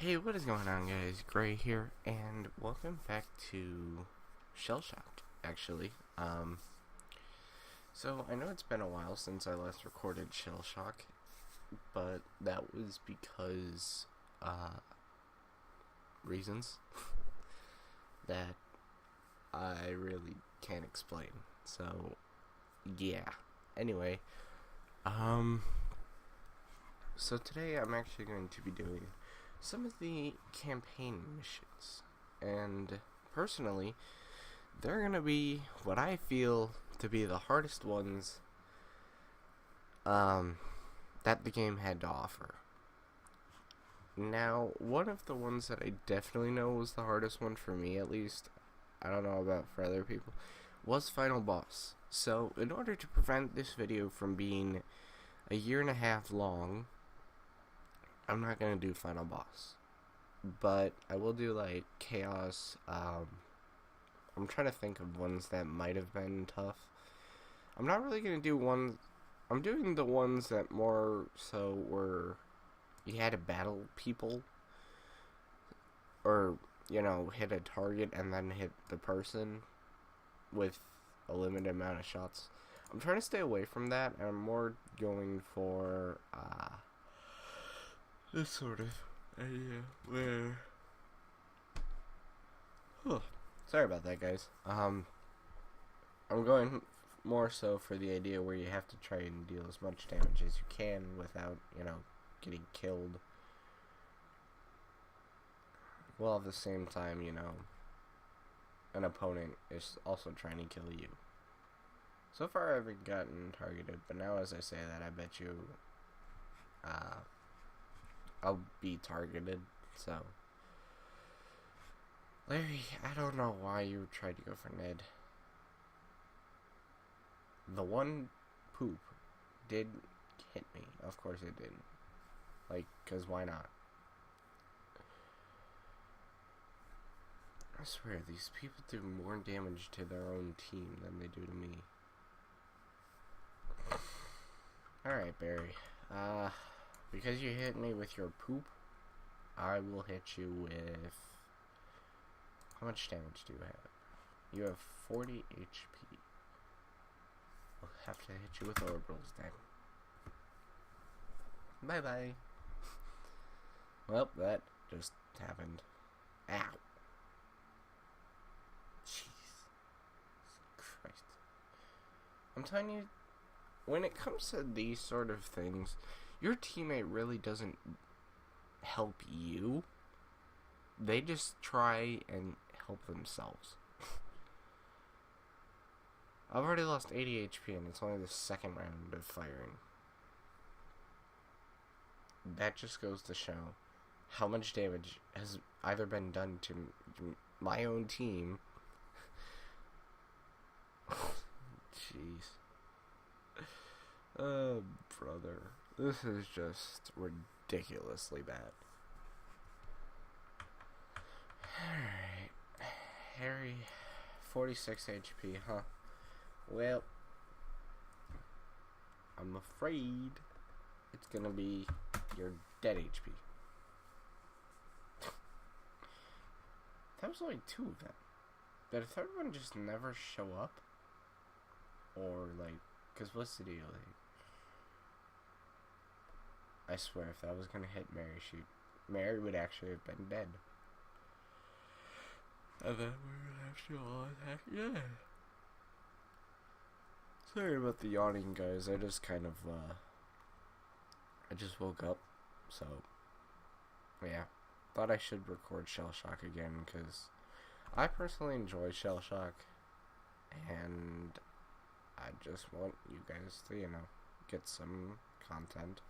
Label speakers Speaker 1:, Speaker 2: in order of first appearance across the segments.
Speaker 1: Hey, what is going on, guys? Gray here, and welcome back to ShellShock, actually. So I know it's been a while since I last recorded ShellShock, but that was because, reasons that I really can't explain. So, yeah. Anyway, so today I'm actually going to be doing some of the campaign missions, and personally, they're gonna be what I feel to be the hardest ones that the game had to offer. Now, one of the ones that I definitely know was the hardest one for me, at least, I don't know about for other people, was Final Boss. So, in order to prevent this video from being a year and a half long, I'm not gonna do Final Boss, but I will do like Chaos. I'm trying to think of ones that might have been tough. I'm not really gonna do ones. I'm doing the ones that more so were you had to battle people, or hit a target and then hit the person with a limited amount of shots. I'm trying to stay away from that, and I'm more going for this sort of idea where... Sorry about that, guys. I'm going more so for the idea where you have to try and deal as much damage as you can without, getting killed. While at the same time, an opponent is also trying to kill you. So far I haven't gotten targeted, but now as I say that, I bet you I'll be targeted. So, Larry, I don't know why you tried to go for Ned. The one poop did hit me. Of course it didn't. Like, 'cause why not? I swear, these people do more damage to their own team than they do to me. Alright, Barry. Because you hit me with your poop, I will hit you with... How much damage do you have? You have 40 HP. I'll have to hit you with orbitals then. Bye-bye. Well, that just happened. Ow. Jeez. Christ. I'm telling you, when it comes to these sort of things, your teammate really doesn't help you. They just try and help themselves. I've already lost 80 HP and it's only the second round of firing. That just goes to show how much damage has either been done to my own team. Jeez. Oh, brother. This is just ridiculously bad. Alright. Harry, 46 HP, huh? Well, I'm afraid it's gonna be your dead HP. That was only 2 of them. Did a third one just never show up? Or, like, because what's the deal? Like, I swear, if that was gonna hit Mary, Mary would actually have been dead. And then we would have to all attack again. Sorry about the yawning, guys. I just kind of, I just woke up, so, yeah. Thought I should record ShellShock again, because I personally enjoy ShellShock, and I just want you guys to, get some content.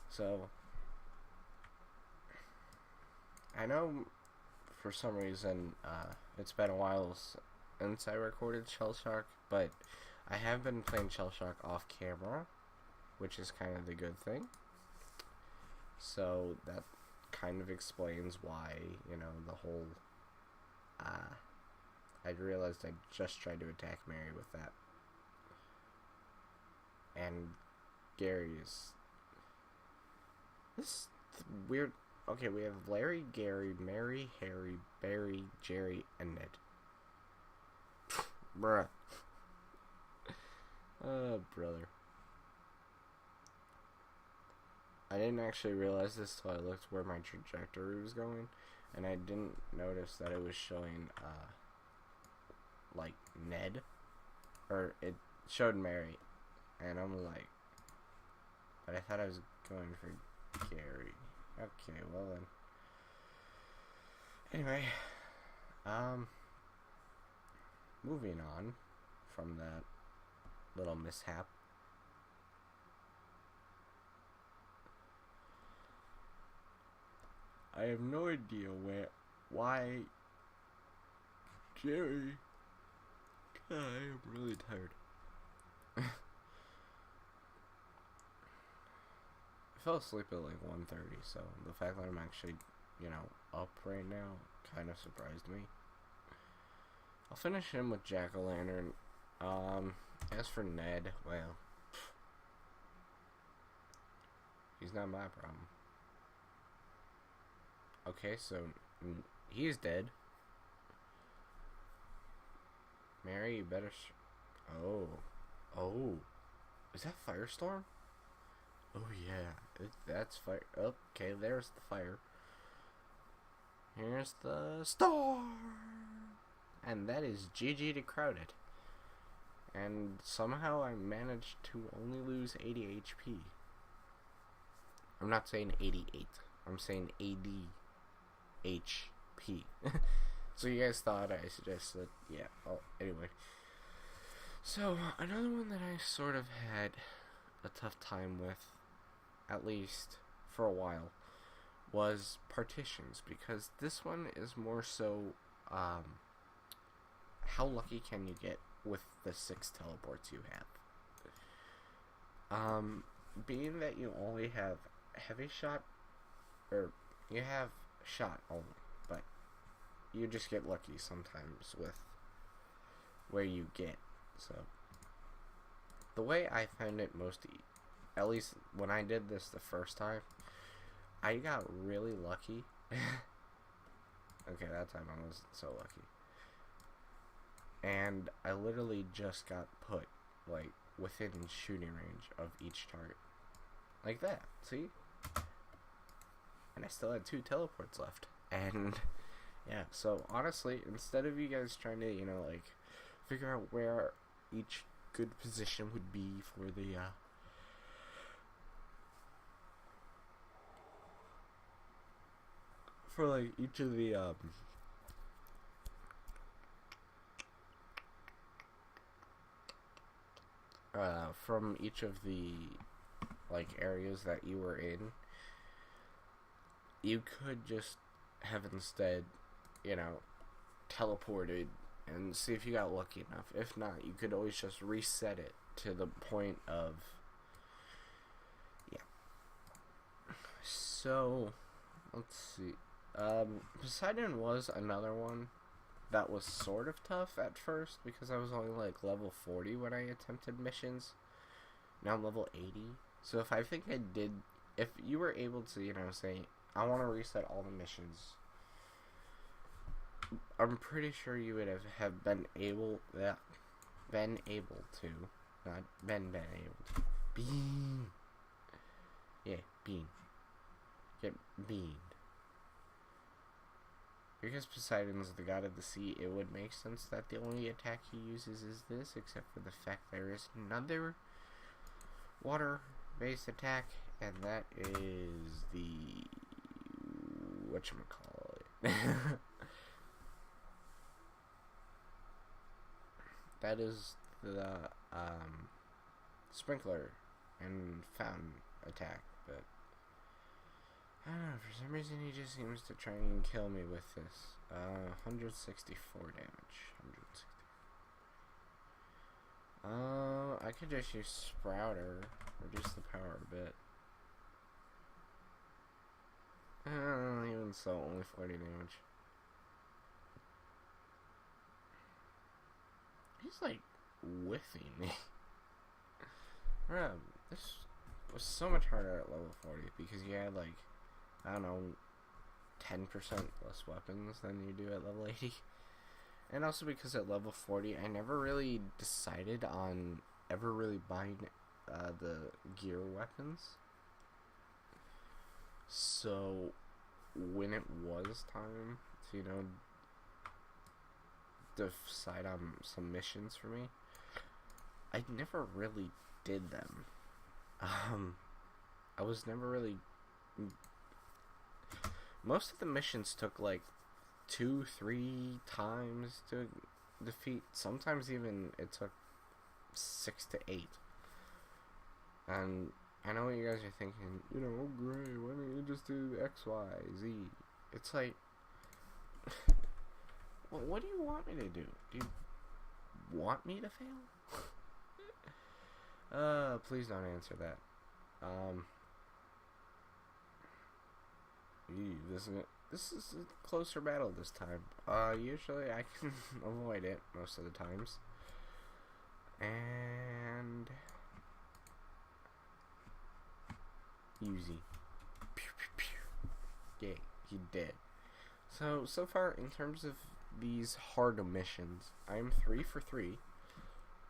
Speaker 1: So, I know for some reason it's been a while since I recorded ShellShock, but I have been playing ShellShock off camera, which is kind of the good thing. So that kind of explains why, the whole I realized I just tried to attack Mary with that. And Gary is... This weird... Okay, we have Larry, Gary, Mary, Harry, Barry, Jerry, and Ned. Bruh. Oh, brother. I didn't actually realize this till I looked where my trajectory was going, and I didn't notice that it was showing, like, Ned, or it showed Mary, and I'm like, but I thought I was going for Gary. Okay, well then. Anyway, moving on from that little mishap. I have no idea why Jerry. I am really tired. I fell asleep at like 1:30, so the fact that I'm actually, up right now kind of surprised me. I'll finish him with Jack-o'-lantern. As for Ned, well, he's not my problem. Okay, so he is dead. Mary, you better. Oh, is that Firestorm? Oh yeah, that's fire. Okay, there's the fire. Here's the storm, and that is GG to Crowded. And somehow I managed to only lose 80 HP. I'm not saying 88. I'm saying ADHP. So you guys thought I suggested, yeah. Oh, anyway. So another one that I sort of had a tough time with, at least for a while, was partitions, because this one is more so how lucky can you get with the 6 teleports you have. Being that you only have heavy shot, or you have shot only, but you just get lucky sometimes with where you get. So the way I found it at least when I did this the first time, I got really lucky. Okay, that time I wasn't so lucky. And I literally just got put, like, within shooting range of each target. Like that, see? And I still had 2 teleports left. And, yeah, so honestly, instead of you guys trying to, like, figure out where each good position would be for the, for, like, each of the, from each of the, like, areas that you were in, you could just have instead, teleported and see if you got lucky enough. If not, you could always just reset it to the point of, yeah. So, let's see. Poseidon was another one that was sort of tough at first, because I was only like level 40 when I attempted missions. Now I'm level 80. So if you were able to, say, I want to reset all the missions, I'm pretty sure you would have been able to. Not been able to. Bean. Yeah, bean. Get beaned. Because Poseidon's the god of the sea, it would make sense that the only attack he uses is this, except for the fact there is another water-based attack, and that is the whatchamacallit. That is the sprinkler and fountain attack, but I don't know, for some reason he just seems to try and kill me with this. 164 damage. 160. I could just use Sprouter, reduce the power a bit. Even so, only 40 damage. He's like whiffing me. Bruh, this was so much harder at level 40 because you had like, I don't know, 10% less weapons than you do at level 80. And also because at level 40, I never really decided on ever really buying the gear weapons. So when it was time to, decide on some missions for me, I never really did them. I was never really... Most of the missions took like 2-3 times to defeat. Sometimes even it took 6 to 8. And I know what you guys are thinking, oh great, why don't you just do X, Y, Z? It's like, well, what do you want me to do? Do you want me to fail? Please don't answer that. This is a closer battle this time. Usually I can avoid it most of the times. And easy. Pew, pew, pew. Yeah, he did. So far in terms of these hard missions, I'm 3 for 3.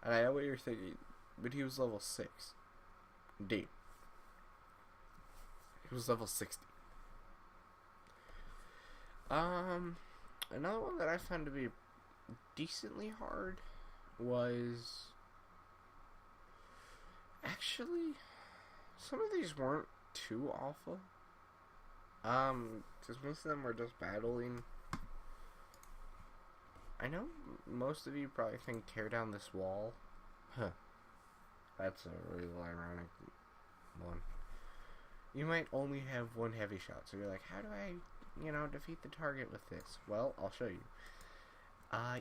Speaker 1: And I know what you're thinking, but he was level 6. D. He was level 60. Another one that I found to be decently hard was... Actually, some of these weren't too awful. Because most of them were just battling. I know most of you probably think tear down this wall. Huh. That's a really ironic one. You might only have one heavy shot, so you're like, how do I, defeat the target with this? Well, I'll show you.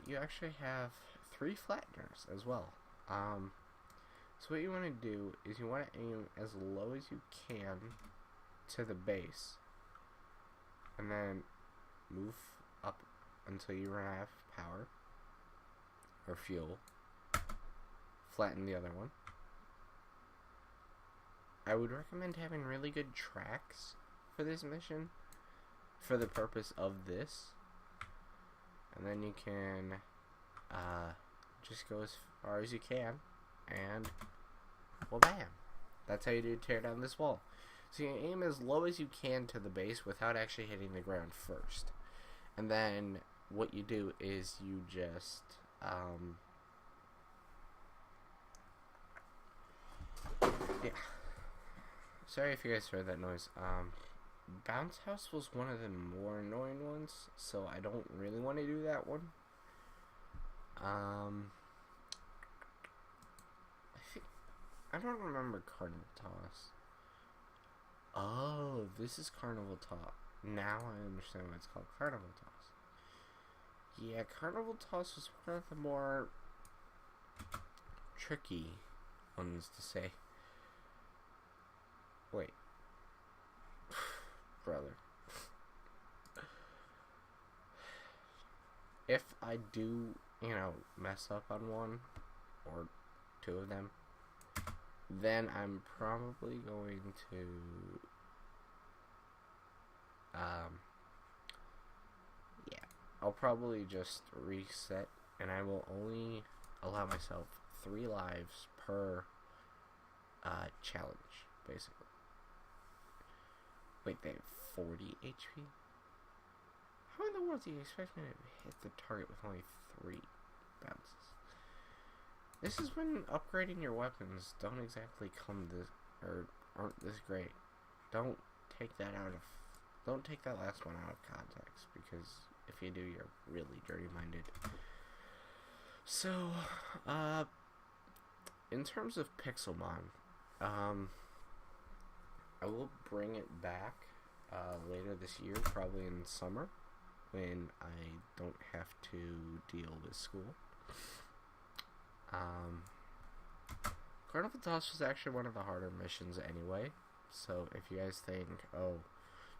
Speaker 1: You actually have 3 flatteners as well. So what you want to do is you want to aim as low as you can to the base, and then move up until you run out of power or fuel. Flatten the other one. I would recommend having really good tracks for this mission for the purpose of this, and then you can just go as far as you can, and well, bam, that's how you do tear down this wall. So you aim as low as you can to the base without actually hitting the ground first, and then what you do is you just yeah, sorry if you guys heard that noise. Bounce House was one of the more annoying ones, so I don't really want to do that one. I don't remember Carnival Toss. Oh, this is Carnival Toss. Now I understand why it's called Carnival Toss. Yeah, Carnival Toss was one of the more tricky ones to say. Wait. Brother. If I do, mess up on one or 2 of them, then I'm probably going to I'll probably just reset, and I will only allow myself 3 lives per challenge, basically. Wait, they have 40 HP? How in the world do you expect me to hit the target with only 3 bounces? This is when upgrading your weapons don't exactly aren't this great. Don't take that last one out of context, because if you do, you're really dirty-minded. So, in terms of Pixelmon, I will bring it back later this year, probably in summer, when I don't have to deal with school. Carnival Toss was actually one of the harder missions anyway, so if you guys think, oh,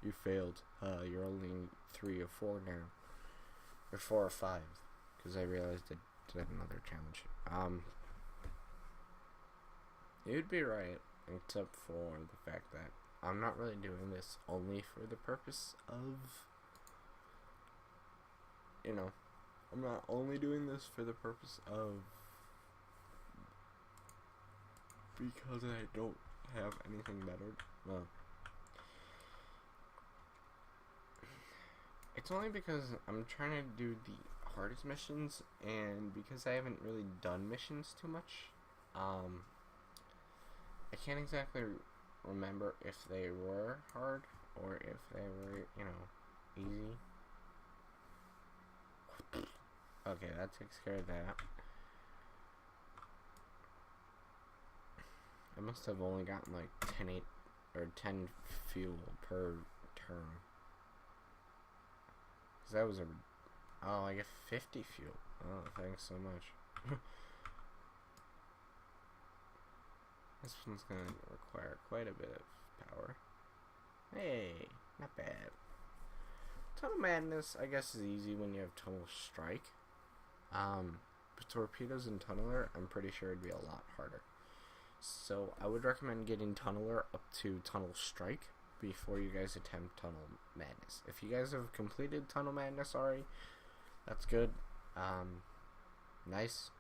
Speaker 1: you failed, you're only 3 or 4 now, or 4 or 5, because I realized I did another challenge. You'd be right, except for the fact that I'm not really doing this only for the purpose of you know, I'm not only doing this for the purpose of because I don't have anything better. Well, it's only because I'm trying to do the hardest missions, and because I haven't really done missions too much, I can't exactly remember if they were hard or if they were, you know, easy. Okay, that takes care of that. I must have only gotten like 10 fuel per turn. Cause that was I get 50 fuel. Oh, thanks so much. This one's gonna require quite a bit of power. Hey, not bad. Tunnel Madness, I guess, is easy when you have Tunnel Strike. Torpedoes and Tunneler, I'm pretty sure it'd be a lot harder. So I would recommend getting Tunneler up to Tunnel Strike before you guys attempt Tunnel Madness. If you guys have completed Tunnel Madness already, that's good. Nice.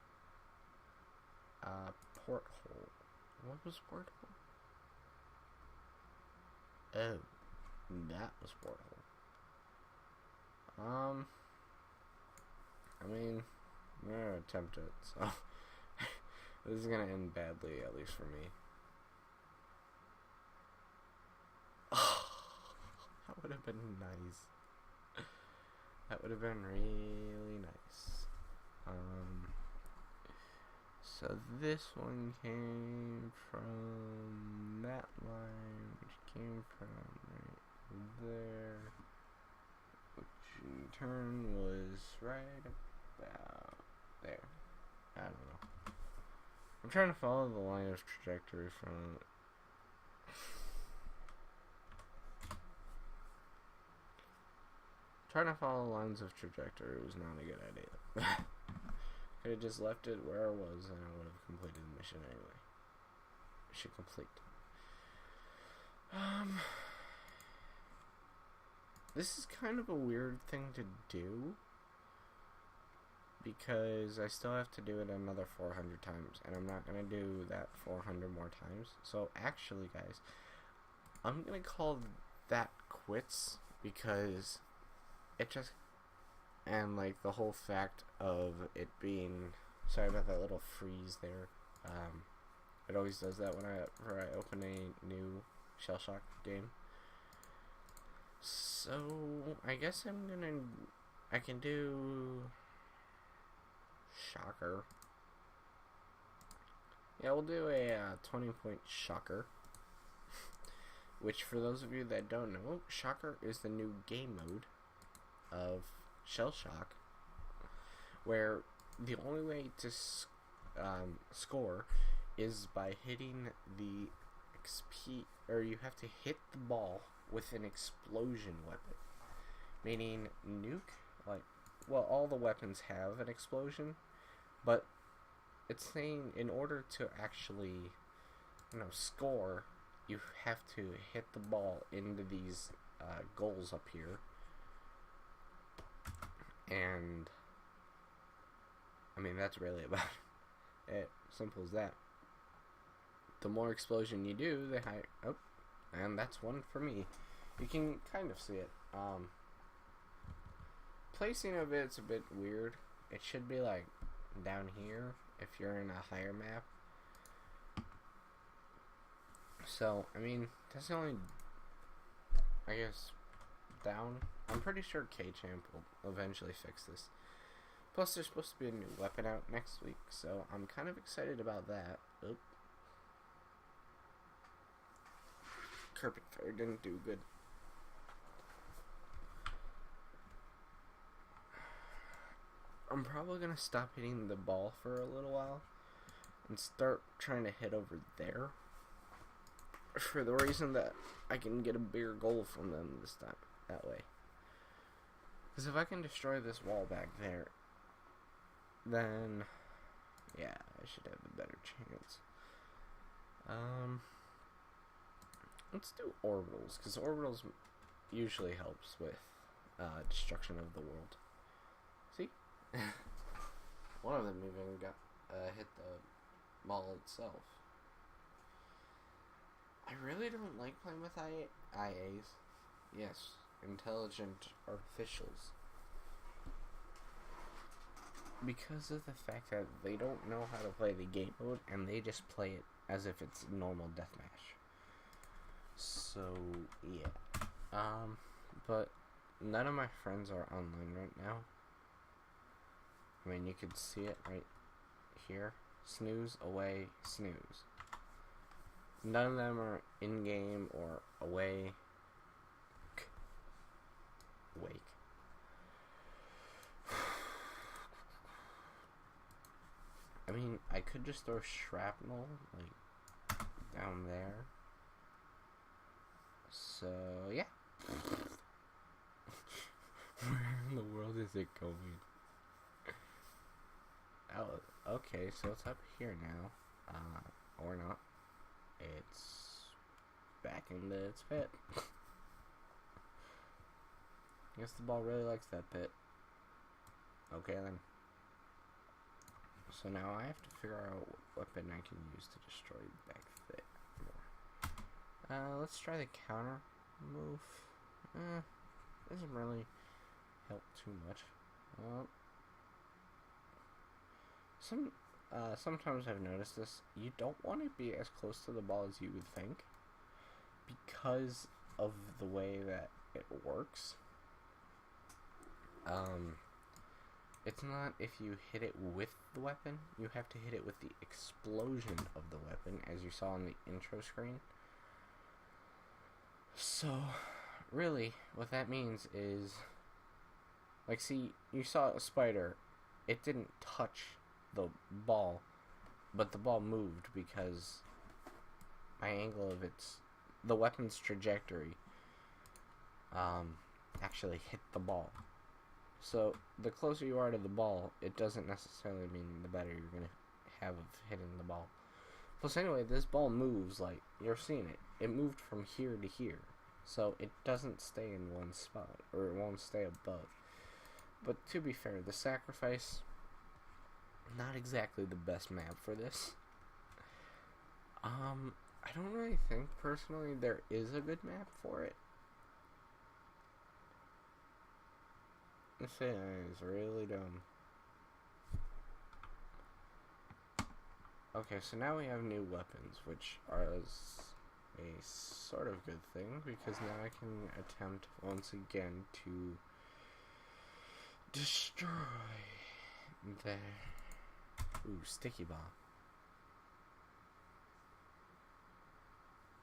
Speaker 1: Porthole. What was Porthole? Oh, that was Porthole. I mean, I'm gonna attempt it, so this is gonna end badly, at least for me. Oh, that would have been nice. That would have been really nice. So this one came from that line, which came from right there, which in turn was right about there. I don't know. I'm trying to follow the line of trajectory from trying to follow lines of trajectory was not a good idea. Could have just left it where I was and I would have completed the mission anyway. Mission complete. This is kind of a weird thing to do because I still have to do it another 400 times and I'm not going to do that 400 more times. So actually, guys, I'm going to call that quits because it just, and like the whole fact of it being, sorry about that little freeze there, it always does that whenever I open a new ShellShock game. So I guess I can do Shocker. Yeah, we'll do a 20-point Shocker. Which, for those of you that don't know, Shocker is the new game mode of ShellShock, where the only way to score is by hitting the XP, or you have to hit the ball with an explosion weapon. Meaning, nuke, like, well, all the weapons have an explosion, but it's saying in order to actually, score, you have to hit the ball into these goals up here. And I mean, that's really about it. Simple as that. The more explosion you do, the higher. Oh, and that's one for me. You can kind of see it. Placing of it's a bit weird. It should be like down here if you're in a higher map. So, I mean, that's the only, I guess, down. I'm pretty sure K-Champ will eventually fix this. Plus, there's supposed to be a new weapon out next week, so I'm kind of excited about that. Oop. Carpet Fire didn't do good. I'm probably going to stop hitting the ball for a little while and start trying to hit over there. For the reason that I can get a bigger goal from them this time, that way. Because if I can destroy this wall back there, then, yeah, I should have a better chance. Let's do orbitals, because orbitals usually helps with destruction of the world. One of them even got hit the ball itself. I really don't like playing with IAs. Yes, intelligent artificials. Because of the fact that they don't know how to play the game mode and they just play it as if it's normal deathmatch. So, yeah. But none of my friends are online right now. I mean, you could see it right here. Snooze, away, snooze. None of them are in-game or away. Wake. I mean, I could just throw shrapnel, like, down there. So, yeah. Where in the world is it going? Oh, okay, so it's up here now. Or not. It's back into its pit. I guess the ball really likes that pit. Okay, then. So now I have to figure out what weapon I can use to destroy the back fit more. Let's try the counter move. Doesn't really help too much. Sometimes I've noticed this. You don't want to be as close to the ball as you would think, because of the way that it works. It's not if you hit it with the weapon, you have to hit it with the explosion of the weapon, as you saw on the intro screen. So, really, what that means is, like, see, you saw a spider, it didn't touch the ball, but the ball moved because my angle of the weapon's trajectory, actually hit the ball. So, the closer you are to the ball, it doesn't necessarily mean the better you're going to have of hitting the ball. Plus, anyway, this ball moves, like, you're seeing it. It moved from here to here. So, it doesn't stay in one spot, or it won't stay above. But, to be fair, the Sacrifice, not exactly the best map for this. I don't really think, personally, there is a good map for it. This is really dumb. Okay, so now we have new weapons, which are a sort of good thing, because now I can attempt once again to destroy the... Ooh, sticky bomb.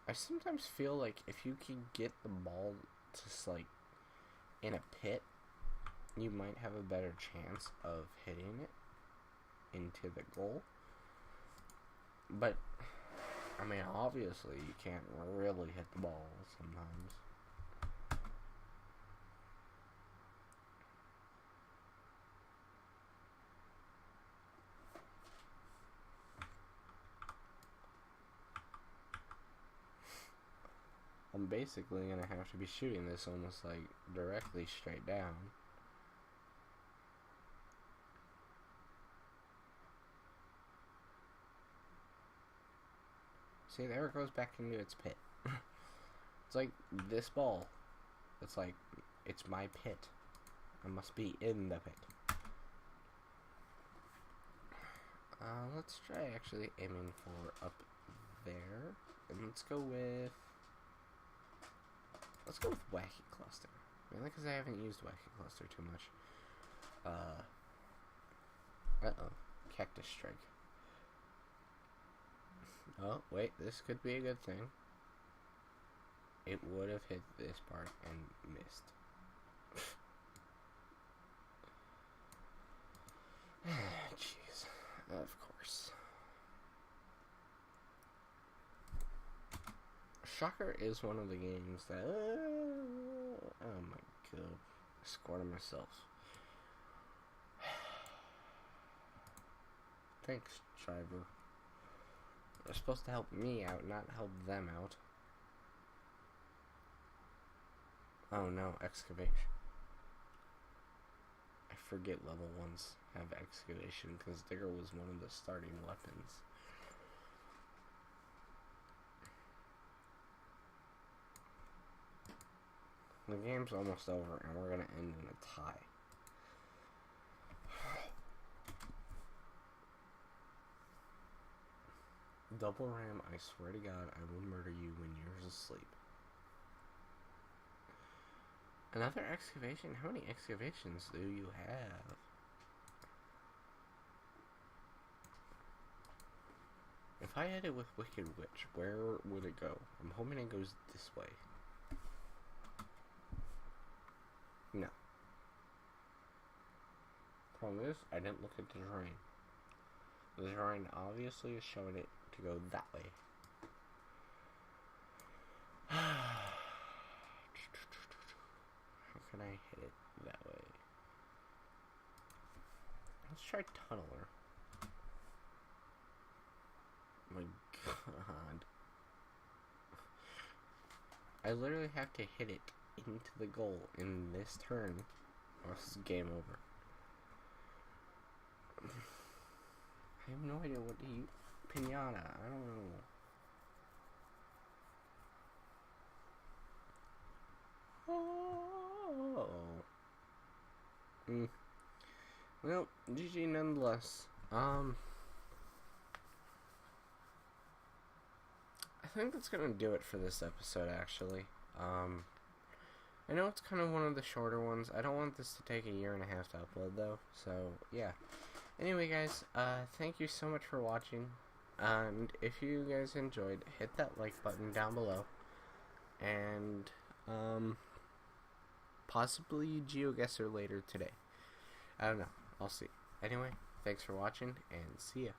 Speaker 1: I sometimes feel like if you can get the ball just, like, in a pit, you might have a better chance of hitting it into the goal. But, I mean, obviously, you can't really hit the ball sometimes. I'm basically gonna have to be shooting this almost, like, directly straight down. See, there it goes back into its pit. It's like this ball. It's like, it's my pit. I must be in the pit. Let's try actually aiming for up there. And let's go with Wacky Cluster. Mainly because I haven't used Wacky Cluster too much. Uh-oh. Cactus Strike. Oh, wait, this could be a good thing. It would have hit this part and missed. Jeez. Of course. Shocker is one of the games that... oh my god. I scored myself. Thanks, driver. They're supposed to help me out, not help them out. Oh no, excavation. I forget level 1s have excavation, because Digger was one of the starting weapons. The game's almost over, and we're gonna end in a tie. Double Ram, I swear to God, I will murder you when you're asleep. Another excavation? How many excavations do you have? If I hit it with Wicked Witch, where would it go? I'm hoping it goes this way. No. Problem is, I didn't look at the terrain. The terrain obviously is showing it to go that way. How can I hit it that way? Let's try Tunneler. Oh my God. I literally have to hit it into the goal in this turn, or else it's game over. I have no idea what to use. Pinata, I don't know. Oh. Well, GG nonetheless. I think that's gonna do it for this episode, actually. I know it's kind of one of the shorter ones. I don't want this to take a year and a half to upload, though. So, yeah. Anyway, guys, thank you so much for watching. And if you guys enjoyed, hit that like button down below. And, possibly GeoGuessr later today. I don't know. I'll see. Anyway, thanks for watching, and see ya.